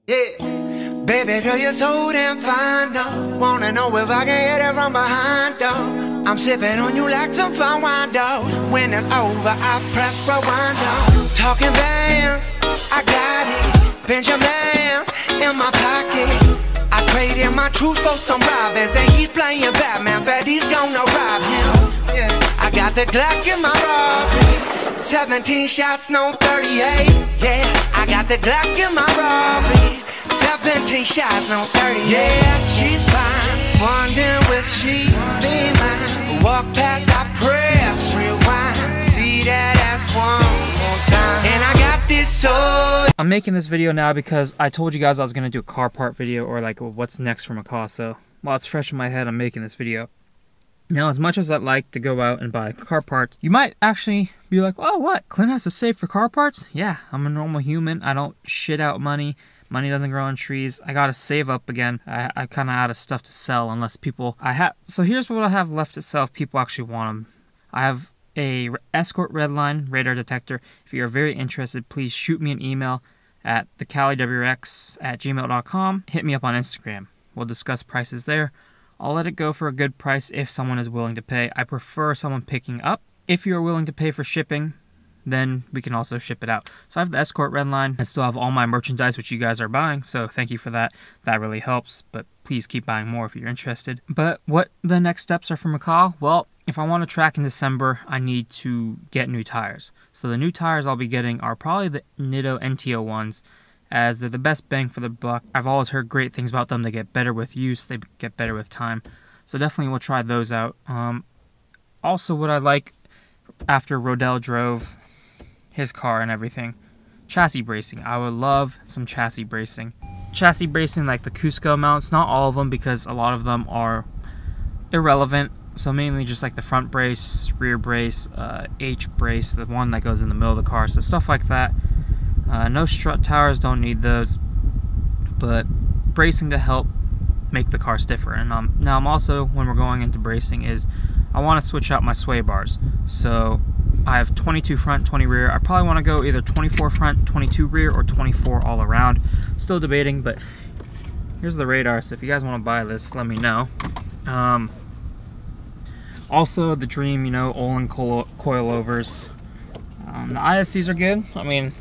Yeah, baby girl, you're so damn fine, though. Wanna know if I can hit it from behind, though. I'm sipping on you like some fine wine, though. When it's over, I press rewind, though. Talking bands, I got it. Benjamins in my pocket. I traded my truth for some robins, and he's playing Batman. Freddy's gonna rob him. Yeah, I got the Glock in my Robbie. 17 shots, no 38. Yeah, I got the Glock in my Robbie. 17 shots, no 38. Yeah, she's fine. Wondering will she be mine? Walk past, I press rewind. See that ass one more time. And I got this soul. I'm making this video now because I told you guys I was going to do a car part video, or like what's next for Maka. So while it's fresh in my head, I'm making this video. Now, as much as I'd like to go out and buy car parts, you might actually be like, oh, what? Clint has to save for car parts? Yeah, I'm a normal human. I don't shit out money. Money doesn't grow on trees. I gotta save up again. I kind of out of stuff to sell unless people... So here's what I have left to sell if people actually want them. I have a Escort Redline radar detector. If you're very interested, please shoot me an email at thecaliwx@gmail.com. Hit me up on Instagram. We'll discuss prices there. I'll let it go for a good price if someone is willing to pay. I prefer someone picking up. If you're willing to pay for shipping, then we can also ship it out. So I have the Escort Redline. I still have all my merchandise, which you guys are buying, so thank you for that. That really helps, but please keep buying more if you're interested. But what the next steps are for Maka? Well, if I want to track in December, I need to get new tires. So the new tires I'll be getting are probably the Nitto NTO ones, as they're the best bang for the buck. I've always heard great things about them. They get better with use, they get better with time. So definitely we'll try those out. Also, what I like after Rodell drove his car and everything, chassis bracing. I would love some chassis bracing. Chassis bracing like the Cusco mounts, not all of them because a lot of them are irrelevant. So mainly just like the front brace, rear brace, H brace, the one that goes in the middle of the car, so stuff like that. No strut towers, don't need those, but bracing to help make the car stiffer. And now I'm also, when we're going into bracing, is I want to switch out my sway bars. So I have 22 front, 20 rear. I probably want to go either 24 front, 22 rear, or 24 all around. Still debating, but here's the radar, so if you guys want to buy this, let me know. Also, the Dream, you know, Olin coilovers. The ISCs are good. I mean,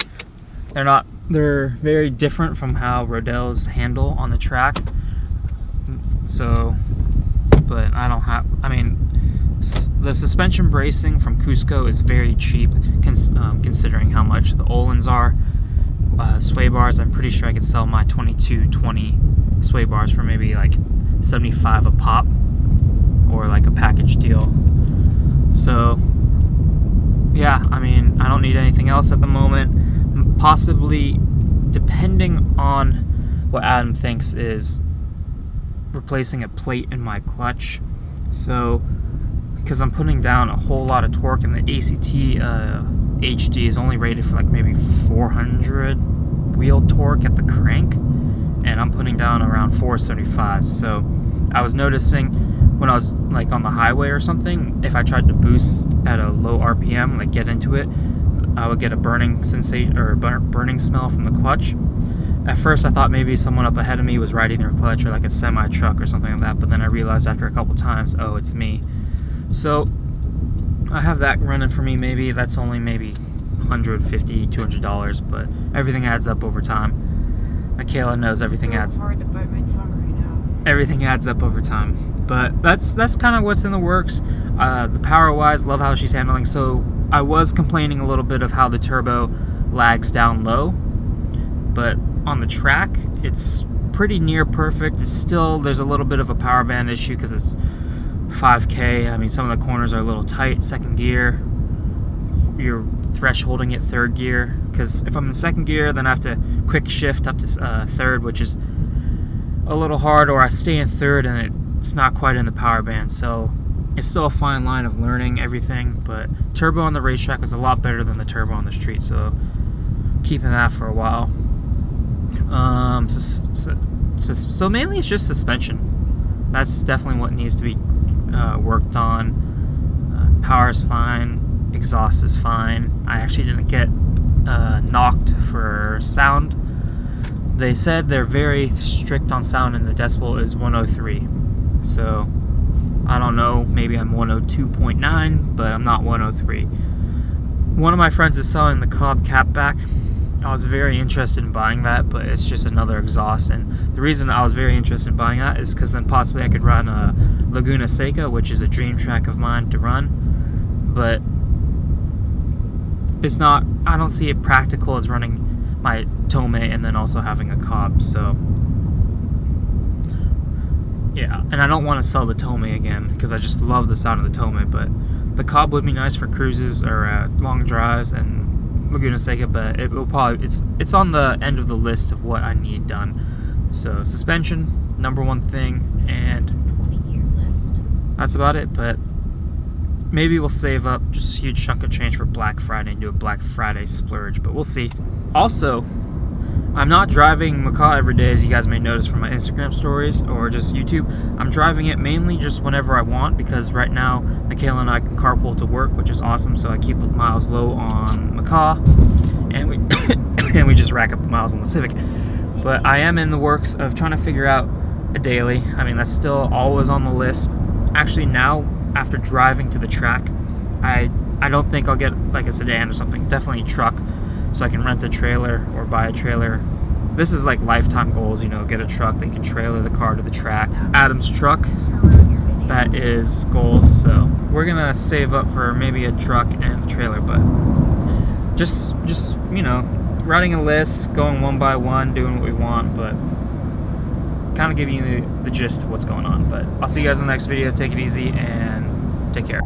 they're very different from how Rodell's handle on the track. So, but the suspension bracing from Cusco is very cheap, considering how much the Olins are. Sway bars, I'm pretty sure I could sell my 2220 sway bars for maybe like 75 a pop, or like a package deal. So, yeah, I mean, I don't need anything else at the moment. Possibly, depending on what Adam thinks, is replacing a plate in my clutch. So, because I'm putting down a whole lot of torque, and the ACT HD is only rated for like maybe 400 wheel torque at the crank, and I'm putting down around 475. So I was noticing when I was like on the highway or something, if I tried to boost at a low RPM, like get into it, I would get a burning sensation or burning smell from the clutch. At first I thought maybe someone up ahead of me was riding their clutch, or like a semi truck or something like that, but then I realized after a couple times, oh, it's me. So I have that running for me. Maybe that's only maybe $150, $200, but everything adds up over time. Michaela knows everything adds up. Hard to bite my tongue right now. Everything adds up over time. But that's kind of what's in the works. The power wise, love how she's handling. So I was complaining a little bit of how the turbo lags down low, but on the track it's pretty near perfect. It's still, there's a little bit of a power band issue because it's 5K. I mean, some of the corners are a little tight. Second gear, you're thresholding it third gear, because if I'm in second gear, then I have to quick shift up to third, which is a little hard, or I stay in third and it's not quite in the power band. So it's still a fine line of learning everything, but turbo on the racetrack was a lot better than the turbo on the street, so keeping that for a while. So mainly it's just suspension. That's definitely what needs to be worked on. Power's fine, exhaust is fine. I actually didn't get knocked for sound. They said they're very strict on sound and the decibel is 103. So I don't know, maybe I'm 102.9, but I'm not 103. One of my friends is selling the Cobb Capback. I was very interested in buying that, but it's just another exhaust, and the reason I was very interested in buying that is because then possibly I could run a Laguna Seca, which is a dream track of mine to run, but it's not, I don't see it practical as running my Tomei and then also having a Cobb. So yeah, and I don't want to sell the Tomei again because I just love the sound of the Tomei, but the Cobb would be nice for cruises or long drives, and Laguna Seca, but it will probably, it's on the end of the list of what I need done. So suspension, number one thing, and 20-year list. That's about it. But maybe we'll save up just a huge chunk of change for Black Friday and do a Black Friday splurge, but we'll see. Also, I'm not driving Maka every day, as you guys may notice from my Instagram stories or just YouTube. I'm driving it mainly just whenever I want, because right now Michaela and I can carpool to work, which is awesome, so I keep the miles low on Maka, and we and we just rack up the miles on the Civic. But I am in the works of trying to figure out a daily. I mean, that's still always on the list. Actually, now, after driving to the track, I don't think I'll get like a sedan or something, definitely a truck, so I can rent a trailer or buy a trailer. This is like lifetime goals, you know, get a truck that can trailer the car to the track. Adam's truck, that is goals. So we're gonna save up for maybe a truck and a trailer, but just you know, writing a list, going one by one, doing what we want, but kind of giving you the gist of what's going on. But I'll see you guys in the next video. Take it easy and take care.